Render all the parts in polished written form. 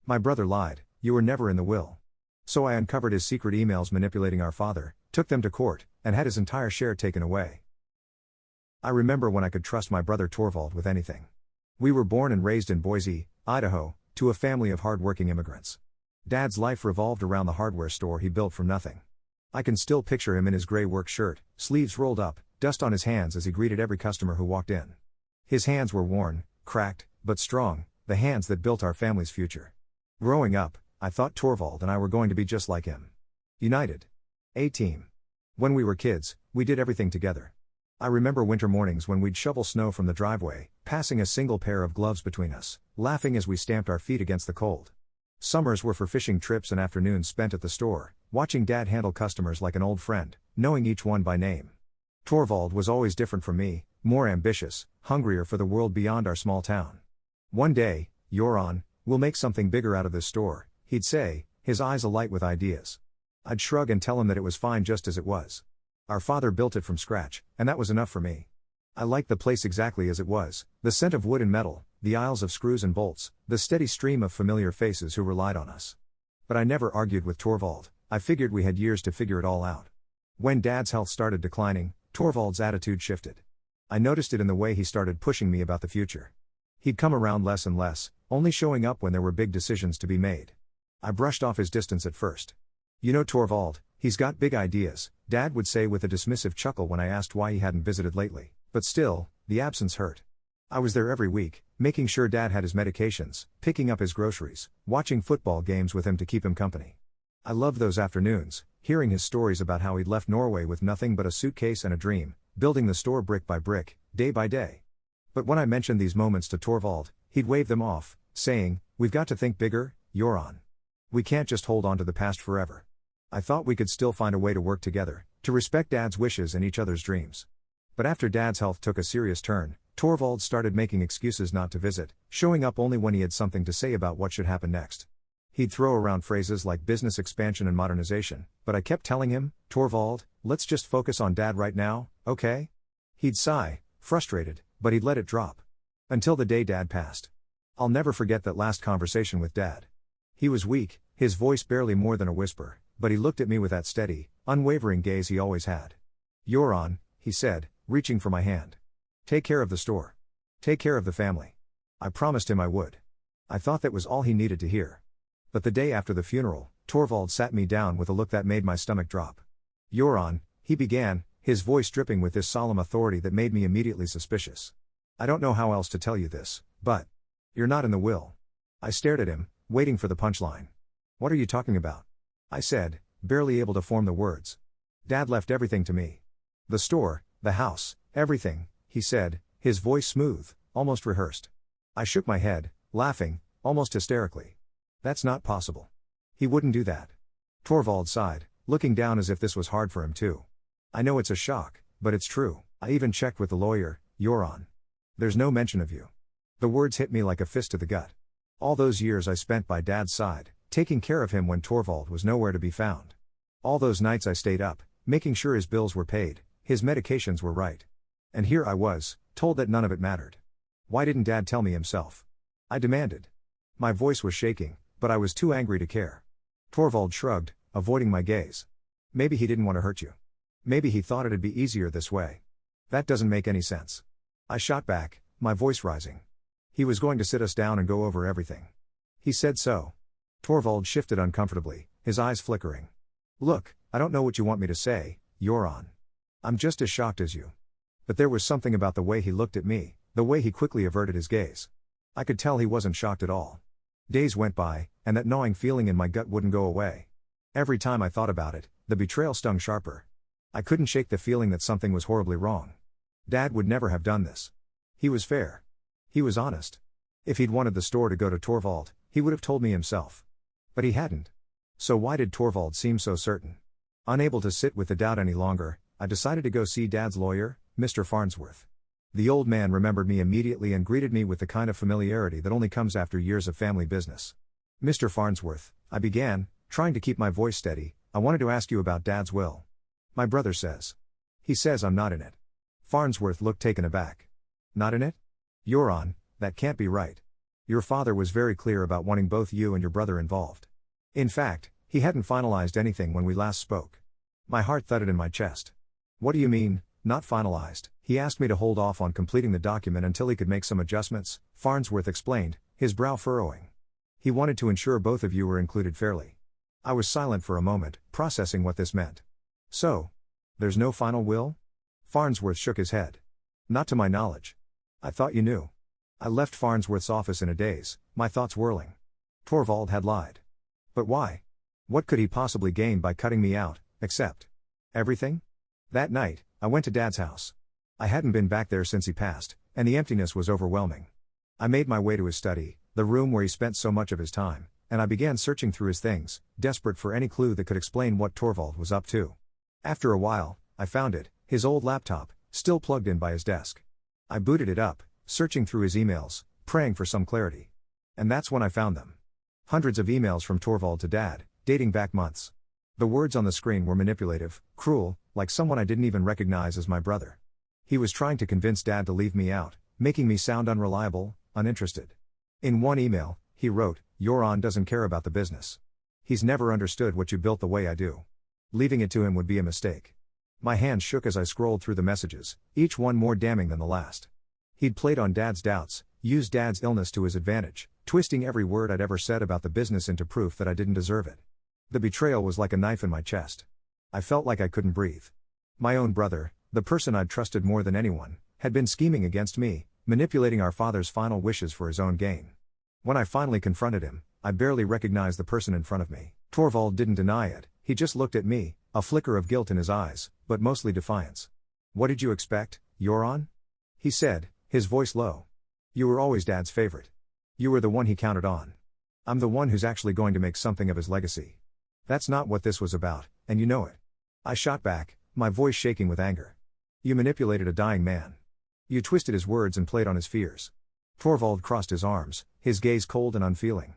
My brother lied, you were never in the will. So I uncovered his secret emails manipulating our father, took them to court, and had his entire share taken away. I remember when I could trust my brother Torvald with anything. We were born and raised in Boise, Idaho, to a family of hard-working immigrants. Dad's life revolved around the hardware store he built from nothing. I can still picture him in his gray work shirt, sleeves rolled up, dust on his hands as he greeted every customer who walked in. His hands were worn, cracked, but strong, the hands that built our family's future. Growing up, I thought Torvald and I were going to be just like him. United. A-team. When we were kids, we did everything together. I remember winter mornings when we'd shovel snow from the driveway, passing a single pair of gloves between us, laughing as we stamped our feet against the cold. Summers were for fishing trips and afternoons spent at the store, watching Dad handle customers like an old friend, knowing each one by name. Torvald was always different from me, more ambitious, hungrier for the world beyond our small town. One day, "You're on, we'll make something bigger out of this store," he'd say, his eyes alight with ideas. I'd shrug and tell him that it was fine just as it was. Our father built it from scratch, and that was enough for me. I liked the place exactly as it was, the scent of wood and metal, the aisles of screws and bolts, the steady stream of familiar faces who relied on us. But I never argued with Torvald, I figured we had years to figure it all out. When Dad's health started declining, Torvald's attitude shifted. I noticed it in the way he started pushing me about the future. He'd come around less and less, only showing up when there were big decisions to be made. I brushed off his distance at first. "You know Torvald, he's got big ideas," Dad would say with a dismissive chuckle when I asked why he hadn't visited lately. But still, the absence hurt. I was there every week, making sure Dad had his medications, picking up his groceries, watching football games with him to keep him company. I loved those afternoons, hearing his stories about how he'd left Norway with nothing but a suitcase and a dream, building the store brick by brick, day by day. But when I mentioned these moments to Torvald, he'd wave them off, saying, "We've got to think bigger, you're on. We can't just hold on to the past forever." I thought we could still find a way to work together, to respect Dad's wishes and each other's dreams. But after Dad's health took a serious turn, Torvald started making excuses not to visit, showing up only when he had something to say about what should happen next. He'd throw around phrases like business expansion and modernization, but I kept telling him, "Torvald, let's just focus on Dad right now, okay?" He'd sigh, frustrated, but he'd let it drop. Until the day Dad passed. I'll never forget that last conversation with Dad. He was weak, his voice barely more than a whisper, but he looked at me with that steady, unwavering gaze he always had. "You're on," he said, reaching for my hand. "Take care of the store. Take care of the family." I promised him I would. I thought that was all he needed to hear. But the day after the funeral, Torvald sat me down with a look that made my stomach drop. "You're on," he began, his voice dripping with this solemn authority that made me immediately suspicious. "I don't know how else to tell you this, but you're not in the will." I stared at him, waiting for the punchline. "What are you talking about?" I said, barely able to form the words. "Dad left everything to me. The store, the house, everything," he said, his voice smooth, almost rehearsed. I shook my head, laughing, almost hysterically. "That's not possible. He wouldn't do that." Torvald sighed, looking down as if this was hard for him too. "I know it's a shock, but it's true. I even checked with the lawyer, you're on. There's no mention of you." The words hit me like a fist to the gut. All those years I spent by Dad's side, taking care of him when Torvald was nowhere to be found. All those nights I stayed up, making sure his bills were paid, his medications were right. And here I was, told that none of it mattered. Why didn't Dad tell me himself? I demanded. My voice was shaking, but I was too angry to care. Torvald shrugged, avoiding my gaze. "Maybe he didn't want to hurt you. Maybe he thought it'd be easier this way. That doesn't make any sense." I shot back, my voice rising. "He was going to sit us down and go over everything. He said so." Torvald shifted uncomfortably, his eyes flickering. "Look, I don't know what you want me to say, you're on. I'm just as shocked as you." But there was something about the way he looked at me, the way he quickly averted his gaze. I could tell he wasn't shocked at all. Days went by, and that gnawing feeling in my gut wouldn't go away. Every time I thought about it, the betrayal stung sharper. I couldn't shake the feeling that something was horribly wrong. Dad would never have done this. He was fair. He was honest. If he'd wanted the store to go to Torvald, he would have told me himself. But he hadn't. So why did Torvald seem so certain? Unable to sit with the doubt any longer, I decided to go see Dad's lawyer, Mr. Farnsworth. The old man remembered me immediately and greeted me with the kind of familiarity that only comes after years of family business. "Mr. Farnsworth," I began, trying to keep my voice steady, "I wanted to ask you about Dad's will. My brother says. He says I'm not in it." Farnsworth looked taken aback. "Not in it? You're on, that can't be right." Your father was very clear about wanting both you and your brother involved. In fact, he hadn't finalized anything when we last spoke. My heart thudded in my chest. What do you mean, not finalized? He asked me to hold off on completing the document until he could make some adjustments, Farnsworth explained, his brow furrowing. He wanted to ensure both of you were included fairly. I was silent for a moment, processing what this meant. So, there's no final will? Farnsworth shook his head. Not to my knowledge. I thought you knew. I left Farnsworth's office in a daze, my thoughts whirling. Torvald had lied. But why? What could he possibly gain by cutting me out, except everything? That night, I went to Dad's house. I hadn't been back there since he passed, and the emptiness was overwhelming. I made my way to his study, the room where he spent so much of his time, and I began searching through his things, desperate for any clue that could explain what Torvald was up to. After a while, I found it, his old laptop, still plugged in by his desk. I booted it up, searching through his emails, praying for some clarity. And that's when I found them. Hundreds of emails from Torvald to Dad, dating back months. The words on the screen were manipulative, cruel, like someone I didn't even recognize as my brother. He was trying to convince Dad to leave me out, making me sound unreliable, uninterested. In one email, he wrote, "Yoran doesn't care about the business. He's never understood what you built the way I do. Leaving it to him would be a mistake." My hands shook as I scrolled through the messages, each one more damning than the last. He'd played on Dad's doubts, used Dad's illness to his advantage, twisting every word I'd ever said about the business into proof that I didn't deserve it. The betrayal was like a knife in my chest. I felt like I couldn't breathe. My own brother, the person I'd trusted more than anyone, had been scheming against me, manipulating our father's final wishes for his own gain. When I finally confronted him, I barely recognized the person in front of me. Torvald didn't deny it, he just looked at me, a flicker of guilt in his eyes, but mostly defiance. "What did you expect, Yoran?" he said, his voice low. "You were always Dad's favorite. You were the one he counted on. I'm the one who's actually going to make something of his legacy. That's not what this was about, and you know it." I shot back, my voice shaking with anger. "You manipulated a dying man. You twisted his words and played on his fears." Torvald crossed his arms, his gaze cold and unfeeling.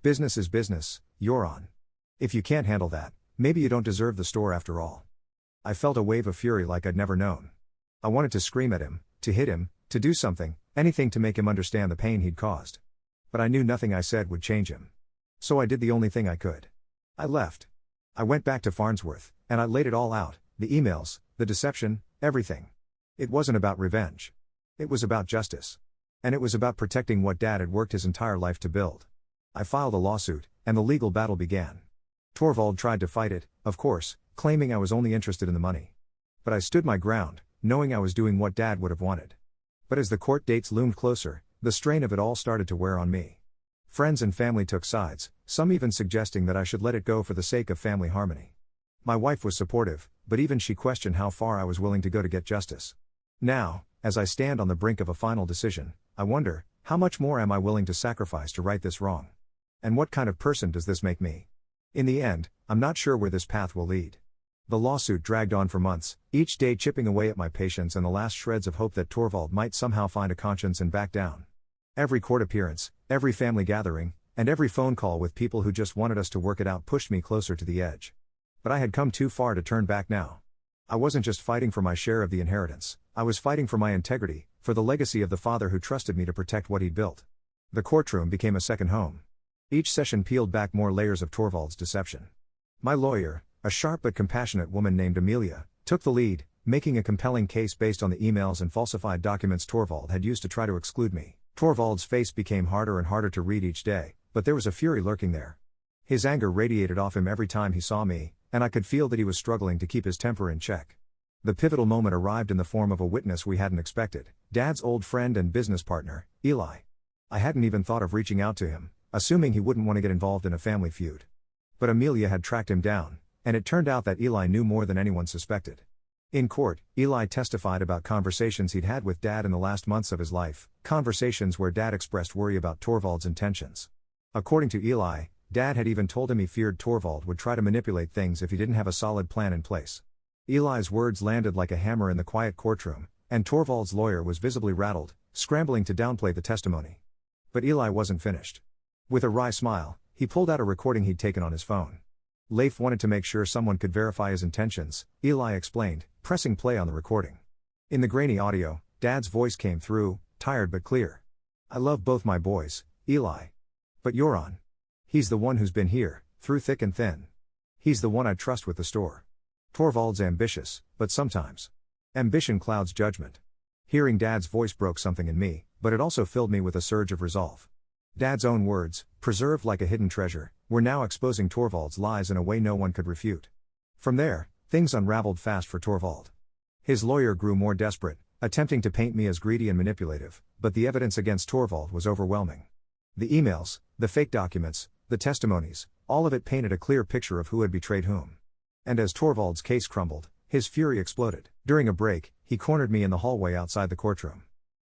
"Business is business, Yoran. If you can't handle that, maybe you don't deserve the store after all." I felt a wave of fury like I'd never known. I wanted to scream at him, to hit him, to do something, anything to make him understand the pain he'd caused. But I knew nothing I said would change him. So I did the only thing I could. I left. I went back to Farnsworth, and I laid it all out, the emails, the deception, everything. It wasn't about revenge. It was about justice. And it was about protecting what Dad had worked his entire life to build. I filed a lawsuit, and the legal battle began. Torvald tried to fight it, of course, claiming I was only interested in the money. But I stood my ground, knowing I was doing what Dad would have wanted. But as the court dates loomed closer, the strain of it all started to wear on me. Friends and family took sides, some even suggesting that I should let it go for the sake of family harmony. My wife was supportive, but even she questioned how far I was willing to go to get justice. Now, as I stand on the brink of a final decision, I wonder, how much more am I willing to sacrifice to right this wrong? And what kind of person does this make me? In the end, I'm not sure where this path will lead. The lawsuit dragged on for months, each day chipping away at my patience and the last shreds of hope that Torvald might somehow find a conscience and back down. Every court appearance, every family gathering, and every phone call with people who just wanted us to work it out pushed me closer to the edge. But I had come too far to turn back now. I wasn't just fighting for my share of the inheritance, I was fighting for my integrity, for the legacy of the father who trusted me to protect what he'd built. The courtroom became a second home. Each session peeled back more layers of Torvald's deception. My lawyer, a sharp but compassionate woman named Amelia, took the lead, making a compelling case based on the emails and falsified documents Torvald had used to try to exclude me. Torvald's face became harder and harder to read each day, but there was a fury lurking there. His anger radiated off him every time he saw me, and I could feel that he was struggling to keep his temper in check. The pivotal moment arrived in the form of a witness we hadn't expected, Dad's old friend and business partner, Eli. I hadn't even thought of reaching out to him, assuming he wouldn't want to get involved in a family feud. But Amelia had tracked him down, and it turned out that Eli knew more than anyone suspected. In court, Eli testified about conversations he'd had with Dad in the last months of his life, conversations where Dad expressed worry about Torvald's intentions. According to Eli, Dad had even told him he feared Torvald would try to manipulate things if he didn't have a solid plan in place. Eli's words landed like a hammer in the quiet courtroom, and Torvald's lawyer was visibly rattled, scrambling to downplay the testimony. But Eli wasn't finished. With a wry smile, he pulled out a recording he'd taken on his phone. Leif wanted to make sure someone could verify his intentions, Eli explained, pressing play on the recording. In the grainy audio, Dad's voice came through, tired but clear. "I love both my boys, Eli. But you're on. He's the one who's been here, through thick and thin. He's the one I trust with the store. Torvald's ambitious, but sometimes ambition clouds judgment. Hearing Dad's voice broke something in me, but it also filled me with a surge of resolve. Dad's own words, preserved like a hidden treasure, were now exposing Torvald's lies in a way no one could refute. From there, things unraveled fast for Torvald. His lawyer grew more desperate, attempting to paint me as greedy and manipulative, but the evidence against Torvald was overwhelming. The emails, the fake documents, the testimonies, all of it painted a clear picture of who had betrayed whom. And as Torvald's case crumbled, his fury exploded. During a break, he cornered me in the hallway outside the courtroom.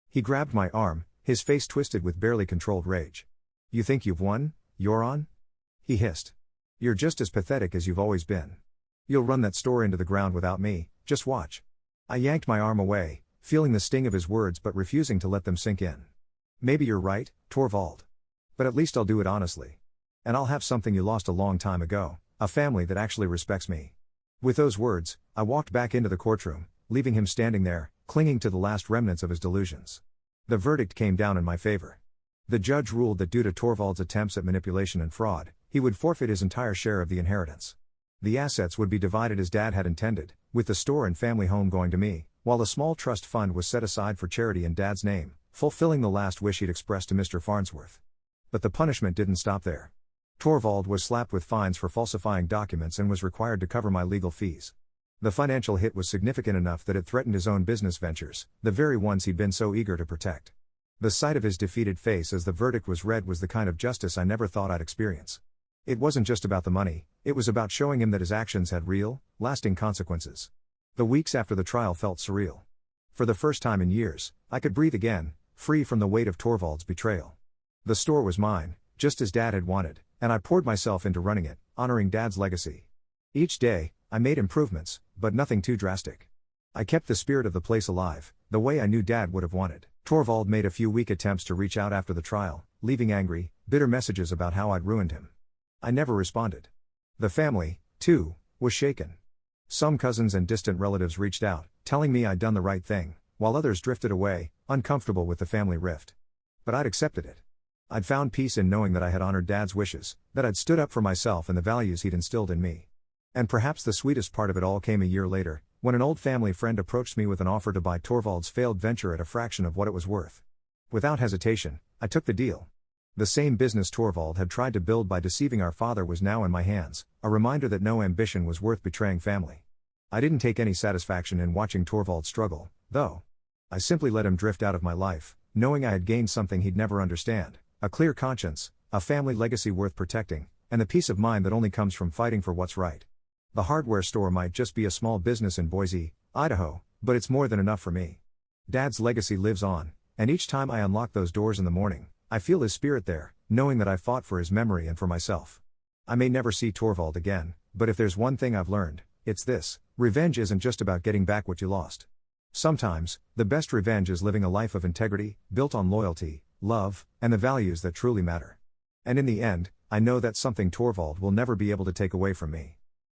He grabbed my arm, his face twisted with barely controlled rage. "You think you've won, you're on?" he hissed. "You're just as pathetic as you've always been. You'll run that store into the ground without me, just watch." I yanked my arm away, feeling the sting of his words but refusing to let them sink in. "Maybe you're right, Torvald. But at least I'll do it honestly. And I'll have something you lost a long time ago, a family that actually respects me." With those words, I walked back into the courtroom, leaving him standing there, clinging to the last remnants of his delusions. The verdict came down in my favor. The judge ruled that due to Torvald's attempts at manipulation and fraud, he would forfeit his entire share of the inheritance. The assets would be divided as Dad had intended, with the store and family home going to me, while a small trust fund was set aside for charity in Dad's name, fulfilling the last wish he'd expressed to Mr. Farnsworth. But the punishment didn't stop there. Torvald was slapped with fines for falsifying documents and was required to cover my legal fees. The financial hit was significant enough that it threatened his own business ventures, the very ones he'd been so eager to protect. The sight of his defeated face as the verdict was read was the kind of justice I never thought I'd experience. It wasn't just about the money, it was about showing him that his actions had real, lasting consequences. The weeks after the trial felt surreal. For the first time in years, I could breathe again, free from the weight of Torvald's betrayal. The store was mine, just as Dad had wanted, and I poured myself into running it, honoring Dad's legacy. Each day, I made improvements, but nothing too drastic. I kept the spirit of the place alive, the way I knew Dad would have wanted. Torvald made a few weak attempts to reach out after the trial, leaving angry, bitter messages about how I'd ruined him. I never responded. The family, too, was shaken. Some cousins and distant relatives reached out, telling me I'd done the right thing, while others drifted away, uncomfortable with the family rift. But I'd accepted it. I'd found peace in knowing that I had honored Dad's wishes, that I'd stood up for myself and the values he'd instilled in me. And perhaps the sweetest part of it all came a year later, when an old family friend approached me with an offer to buy Torvald's failed venture at a fraction of what it was worth. Without hesitation, I took the deal. The same business Torvald had tried to build by deceiving our father was now in my hands, a reminder that no ambition was worth betraying family. I didn't take any satisfaction in watching Torvald struggle, though. I simply let him drift out of my life, knowing I had gained something he'd never understand. A clear conscience, a family legacy worth protecting, and the peace of mind that only comes from fighting for what's right. The hardware store might just be a small business in Boise, Idaho, but it's more than enough for me. Dad's legacy lives on, and each time I unlock those doors in the morning, I feel his spirit there, knowing that I fought for his memory and for myself. I may never see Torvald again, but if there's one thing I've learned, it's this: revenge isn't just about getting back what you lost. Sometimes, the best revenge is living a life of integrity, built on loyalty, love, and the values that truly matter. And in the end, I know that's something Torvald will never be able to take away from me.